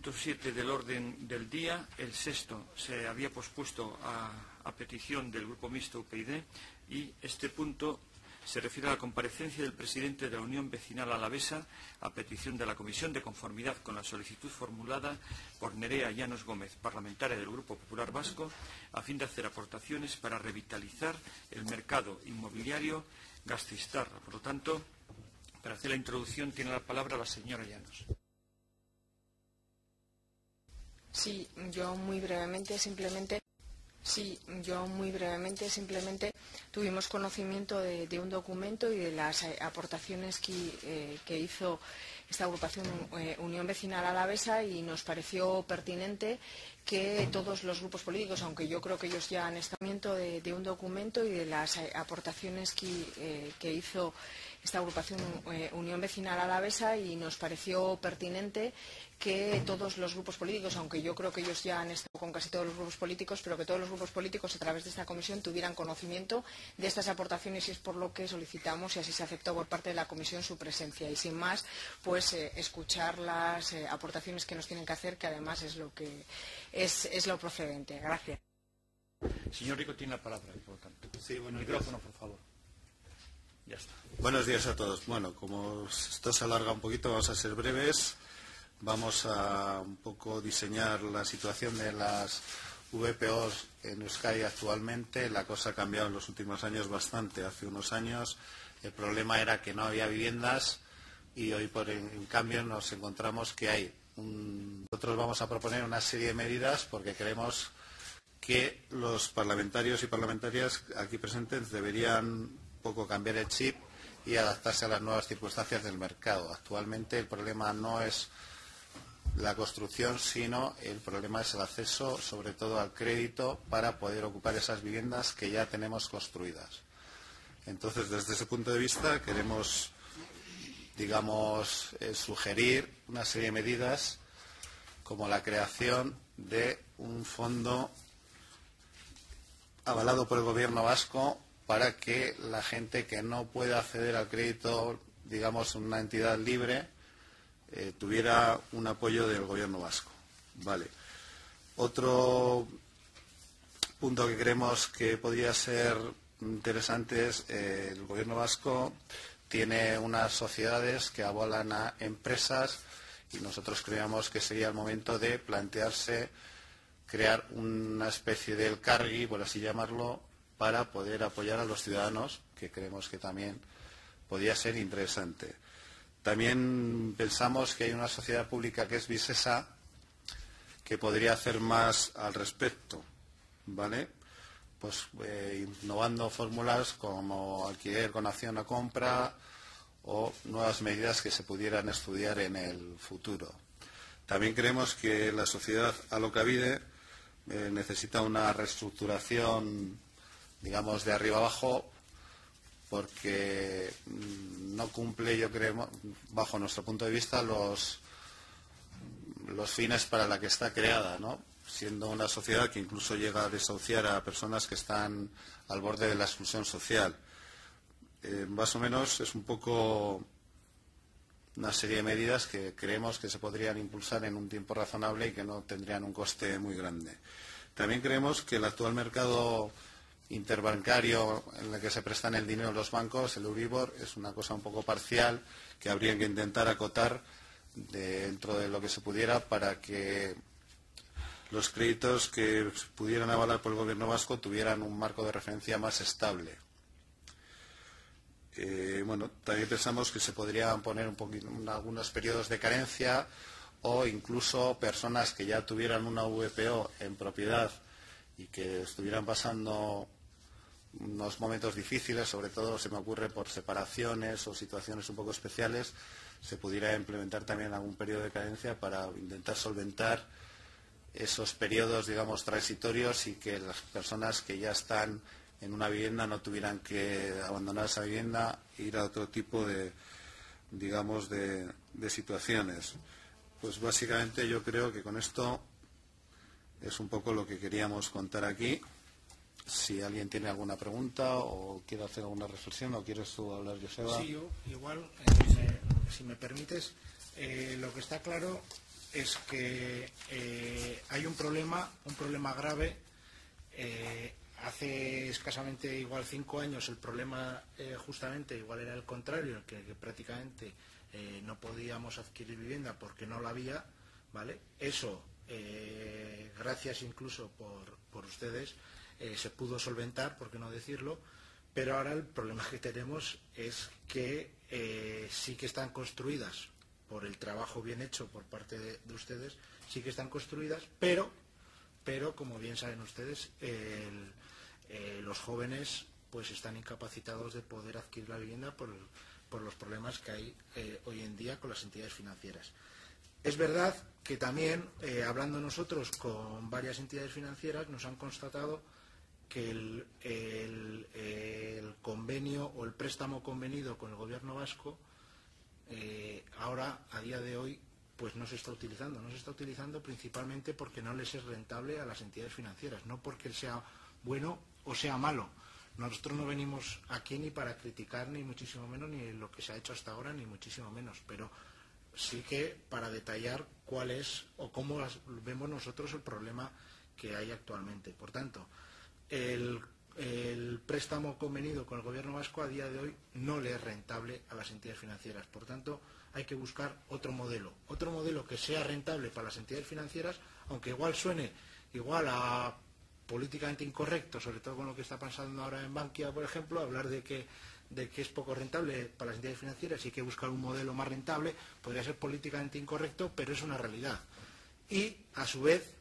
punto 7 del orden del día. El sexto se había pospuesto a petición del Grupo Mixto UPyD y este punto se refiere a la comparecencia del presidente de la Unión Vecinal Alavesa a petición de la Comisión de conformidad con la solicitud formulada por Nerea Llanos Gómez, parlamentaria del Grupo Popular Vasco, a fin de hacer aportaciones para revitalizar el mercado inmobiliario Gasteiztarra. Por lo tanto, para hacer la introducción tiene la palabra la señora Llanos. Sí, yo muy brevemente simplemente tuvimos conocimiento de un documento y de las aportaciones que hizo esta agrupación Unión Vecinal Alavesa, y nos pareció pertinente que todos los grupos políticos, aunque yo creo que ellos ya han estado de un documento y de las aportaciones que hizo esta agrupación Unión Vecinal Alavesa, y nos pareció pertinente que todos los grupos políticos, aunque yo creo que ellos ya han estado con casi todos los grupos políticos, pero que todos los grupos políticos a través de esta comisión tuvieran conocimiento de estas aportaciones, y es por lo que solicitamos, y así se aceptó por parte de la comisión, su presencia. Y sin más, pues escuchar las aportaciones que nos tienen que hacer, que además es lo que es lo procedente. Gracias. Señor Rico tiene la palabra, por lo tanto. Sí, buenos micrófono, días. por favor. Ya está. Buenos días a todos. Bueno, como esto se alarga un poquito, vamos a ser breves. Vamos a un poco diseñar la situación de las VPOs en Euskadi actualmente. La cosa ha cambiado en los últimos años bastante. Hace unos años el problema era que no había viviendas y hoy, en cambio, nos encontramos que hay. Nosotros vamos a proponer una serie de medidas porque creemos que los parlamentarios y parlamentarias aquí presentes deberían un poco cambiar el chip y adaptarse a las nuevas circunstancias del mercado. Actualmente el problema no es la construcción, sino el problema es el acceso, sobre todo al crédito, para poder ocupar esas viviendas que ya tenemos construidas. Entonces, desde ese punto de vista, queremos, sugerir una serie de medidas como la creación de un fondo avalado por el Gobierno vasco para que la gente que no pueda acceder al crédito, digamos, en una entidad libre, tuviera un apoyo del Gobierno vasco. Vale. Otro punto que creemos que podría ser interesante es el Gobierno vasco tiene unas sociedades que avalan a empresas y nosotros creemos que sería el momento de plantearse crear una especie de elkargi, por así llamarlo, para poder apoyar a los ciudadanos, que creemos que también podría ser interesante. También pensamos que hay una sociedad pública que es Visesa, que podría hacer más al respecto, ¿vale? Pues innovando fórmulas como alquiler con acción a compra o nuevas medidas que se pudieran estudiar en el futuro. También creemos que la sociedad Alokabide necesita una reestructuración, digamos, de arriba abajo, porque no cumple, yo creo, bajo nuestro punto de vista, los fines para la que está creada, ¿no? Siendo una sociedad que incluso llega a desahuciar a personas que están al borde de la exclusión social. Más o menos es un poco una serie de medidas que creemos que se podrían impulsar en un tiempo razonable y que no tendrían un coste muy grande. También creemos que el actual mercado interbancario en el que se prestan el dinero los bancos, el Euribor, es una cosa un poco parcial que habría que intentar acotar dentro de lo que se pudiera para que los créditos que pudieran avalar por el Gobierno vasco tuvieran un marco de referencia más estable. También pensamos que se podrían poner algunos periodos de carencia o incluso personas que ya tuvieran una VPO en propiedad y que estuvieran pasando unos momentos difíciles, sobre todo se me ocurre por separaciones o situaciones un poco especiales, se pudiera implementar también algún periodo de carencia para intentar solventar esos periodos, digamos, transitorios y que las personas que ya están en una vivienda no tuvieran que abandonar esa vivienda e ir a otro tipo de, digamos, de situaciones. Pues básicamente yo creo que con esto es un poco lo que queríamos contar aquí. Si alguien tiene alguna pregunta o quiere hacer alguna reflexión o quieres tú hablar, Joseba. Sí, yo igual, si me permites, lo que está claro es que hay un problema grave. Hace escasamente igual 5 años el problema justamente igual era el contrario, que prácticamente no podíamos adquirir vivienda porque no la había, ¿vale? Eso, gracias incluso por ustedes, se pudo solventar, por qué no decirlo, pero ahora el problema que tenemos es que sí que están construidas por el trabajo bien hecho por parte de ustedes, sí que están construidas, pero como bien saben ustedes, los jóvenes pues están incapacitados de poder adquirir la vivienda por los problemas que hay hoy en día con las entidades financieras. Es verdad que también, hablando nosotros con varias entidades financieras, nos han constatado que el convenio o el préstamo convenido con el Gobierno vasco ahora, a día de hoy, pues no se está utilizando. No se está utilizando principalmente porque no les es rentable a las entidades financieras, no porque sea bueno o sea malo. Nosotros no venimos aquí ni para criticar, ni muchísimo menos, ni lo que se ha hecho hasta ahora, ni muchísimo menos, pero sí que para detallar cuál es o cómo vemos nosotros el problema que hay actualmente. Por tanto, el préstamo convenido con el Gobierno vasco a día de hoy no le es rentable a las entidades financieras. Por tanto, hay que buscar otro modelo que sea rentable para las entidades financieras, aunque igual suene igual a políticamente incorrecto, sobre todo con lo que está pasando ahora en Bankia, por ejemplo, hablar de que es poco rentable para las entidades financieras y hay que buscar un modelo más rentable, podría ser políticamente incorrecto, pero es una realidad. Y a su vez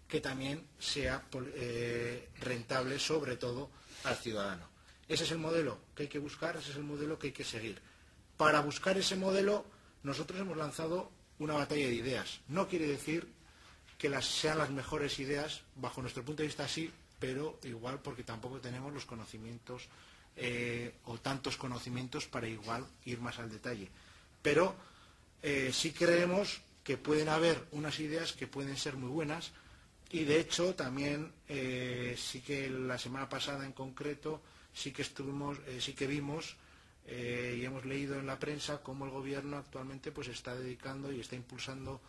que también sea rentable, sobre todo, al ciudadano. Ese es el modelo que hay que buscar, ese es el modelo que hay que seguir. Para buscar ese modelo, nosotros hemos lanzado una batalla de ideas. No quiere decir que sean las mejores ideas, bajo nuestro punto de vista sí, pero igual porque tampoco tenemos los conocimientos o tantos conocimientos para igual ir más al detalle. Pero sí creemos que pueden haber unas ideas que pueden ser muy buenas y de hecho también sí que la semana pasada en concreto sí que vimos y hemos leído en la prensa cómo el Gobierno actualmente pues está dedicando y está impulsando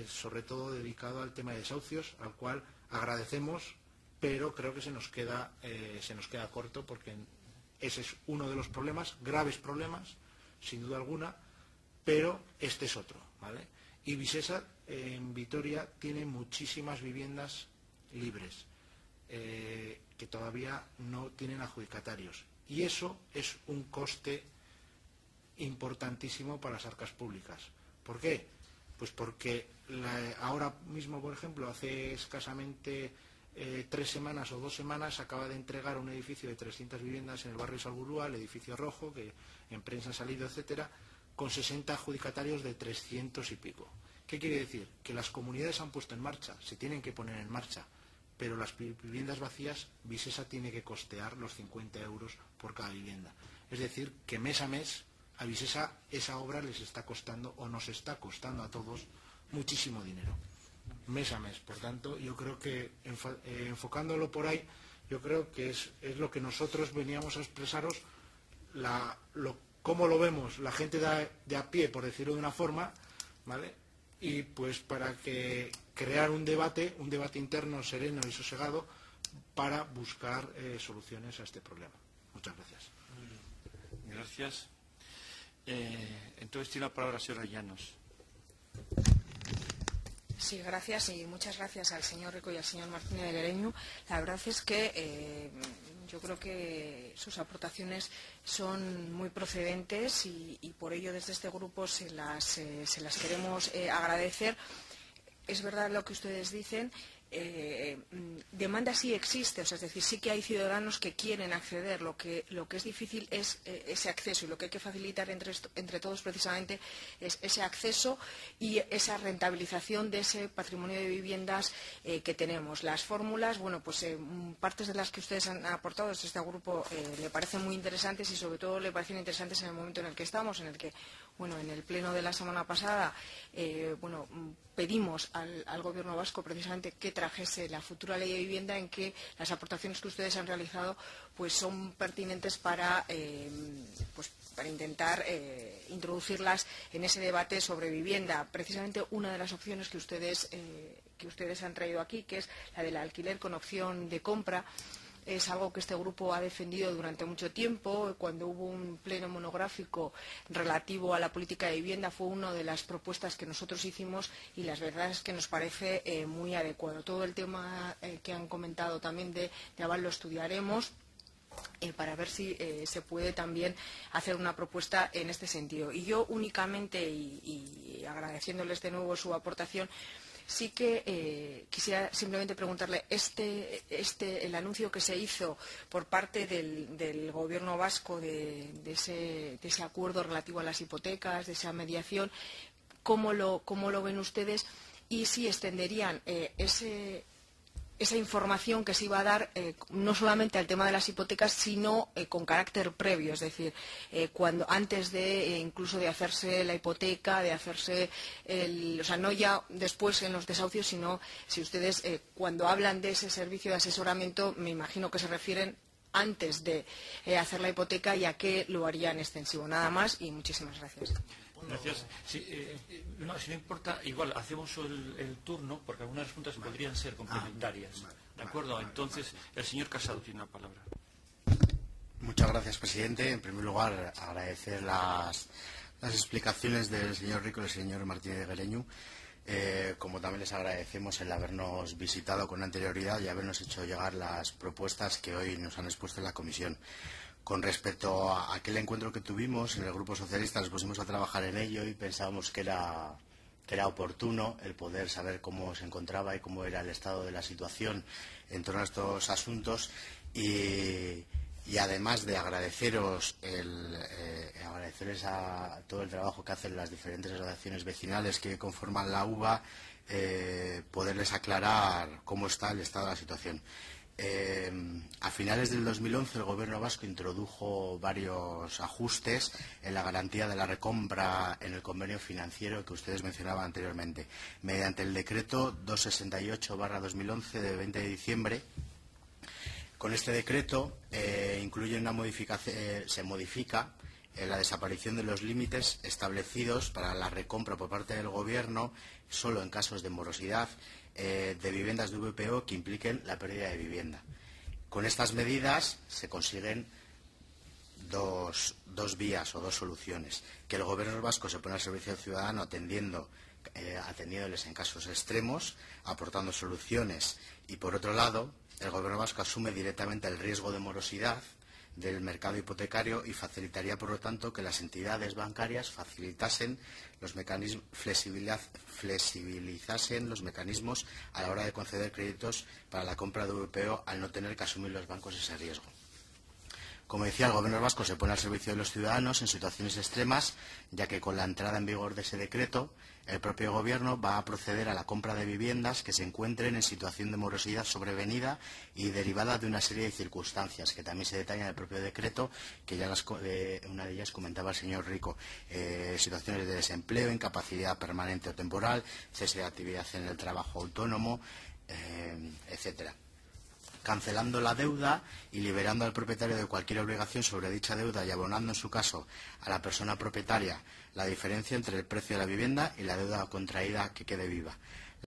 sobre todo dedicado al tema de desahucios, al cual agradecemos, pero creo que se nos queda corto porque ese es uno de los problemas, graves problemas, sin duda alguna, pero este es otro, ¿vale? Y Visesa en Vitoria tiene muchísimas viviendas libres que todavía no tienen adjudicatarios. Y eso es un coste importantísimo para las arcas públicas. ¿Por qué? Pues porque ahora mismo, por ejemplo, hace escasamente 3 semanas o 2 semanas acaba de entregar un edificio de 300 viviendas en el barrio Salburúa, el edificio rojo, que en prensa ha salido, etcétera, con 60 adjudicatarios de 300 y pico. ¿Qué quiere decir? Que las comunidades se han puesto en marcha, se tienen que poner en marcha, pero las viviendas vacías, Visesa tiene que costear los 50 euros por cada vivienda. Es decir, que mes a mes a Visesa esa obra les está costando o nos está costando a todos muchísimo dinero, mes a mes. Por tanto, yo creo que enfocándolo por ahí, yo creo que es lo que nosotros veníamos a expresaros, cómo lo vemos la gente de a pie, por decirlo de una forma, ¿vale? Y pues para que crear un debate interno sereno y sosegado para buscar soluciones a este problema. Muchas gracias. Gracias. Entonces tiene la palabra la señora Llanos. Sí, gracias y muchas gracias al señor Rico y al señor Martínez de Lereñu. La verdad es que yo creo que sus aportaciones son muy procedentes y por ello desde este grupo se las queremos agradecer. Es verdad lo que ustedes dicen. Demanda sí existe, o sea, es decir, sí que hay ciudadanos que quieren acceder, lo que es difícil es ese acceso y lo que hay que facilitar entre todos precisamente es ese acceso y esa rentabilización de ese patrimonio de viviendas que tenemos. Las fórmulas, bueno, pues partes de las que ustedes han aportado desde este grupo le parecen muy interesantes y sobre todo le parecen interesantes en el momento en el que estamos, en el que Bueno, en el pleno de la semana pasada, pedimos al Gobierno vasco precisamente que trajese la futura ley de vivienda, en que las aportaciones que ustedes han realizado pues son pertinentes para intentar introducirlas en ese debate sobre vivienda. Precisamente una de las opciones que ustedes han traído aquí, que es la del alquiler con opción de compra, es algo que este grupo ha defendido durante mucho tiempo. Cuando hubo un pleno monográfico relativo a la política de vivienda, fue una de las propuestas que nosotros hicimos y la verdad es que nos parece muy adecuado. Todo el tema que han comentado también de aval lo estudiaremos para ver si se puede también hacer una propuesta en este sentido. Y yo únicamente, y agradeciéndoles de nuevo su aportación, sí que quisiera simplemente preguntarle, el anuncio que se hizo por parte del Gobierno vasco de ese acuerdo relativo a las hipotecas, de esa mediación, ¿cómo lo ven ustedes? Y si extenderían esa información que se iba a dar no solamente al tema de las hipotecas, sino con carácter previo, es decir, antes de incluso de hacerse la hipoteca, de hacerse no ya después en los desahucios, sino si ustedes cuando hablan de ese servicio de asesoramiento, me imagino que se refieren antes de hacer la hipoteca y a qué lo harían extensivo. Nada más y muchísimas gracias. Gracias. Sí, si no importa, igual hacemos el turno, porque algunas preguntas podrían ser complementarias. ¿De acuerdo? Entonces, el señor Casado tiene la palabra. Muchas gracias, presidente. En primer lugar, agradecer las explicaciones del señor Rico y del señor Martínez de Guereñu. Como también les agradecemos el habernos visitado con anterioridad y habernos hecho llegar las propuestas que hoy nos han expuesto en la comisión. Con respecto a aquel encuentro que tuvimos en el Grupo Socialista, nos pusimos a trabajar en ello y pensábamos que era oportuno el poder saber cómo se encontraba y cómo era el estado de la situación en torno a estos asuntos y además de agradeceros agradecerles a todo el trabajo que hacen las diferentes asociaciones vecinales que conforman la UVA, poderles aclarar cómo está el estado de la situación. A finales del 2011 el Gobierno vasco introdujo varios ajustes en la garantía de la recompra en el convenio financiero que ustedes mencionaban anteriormente, mediante el decreto 268/2011 de 20 de diciembre. Con este decreto se modifica la desaparición de los límites establecidos para la recompra por parte del Gobierno solo en casos de morosidad de viviendas de VPO que impliquen la pérdida de vivienda. Con estas medidas se consiguen dos vías o dos soluciones: que el Gobierno vasco se pone al servicio del ciudadano atendiéndoles en casos extremos, aportando soluciones, y por otro lado, el Gobierno vasco asume directamente el riesgo de morosidad del mercado hipotecario y facilitaría, por lo tanto, que las entidades bancarias facilitasen los mecanismos, flexibilizasen los mecanismos a la hora de conceder créditos para la compra de VPO al no tener que asumir los bancos ese riesgo. Como decía, el Gobierno vasco se pone al servicio de los ciudadanos en situaciones extremas, ya que con la entrada en vigor de ese decreto, el propio Gobierno va a proceder a la compra de viviendas que se encuentren en situación de morosidad sobrevenida y derivada de una serie de circunstancias que también se detallan en el propio decreto, que ya una de ellas comentaba el señor Rico: situaciones de desempleo, incapacidad permanente o temporal, cese de actividad en el trabajo autónomo, etcétera. Cancelando la deuda y liberando al propietario de cualquier obligación sobre dicha deuda y abonando en su caso a la persona propietaria la diferencia entre el precio de la vivienda y la deuda contraída que quede viva.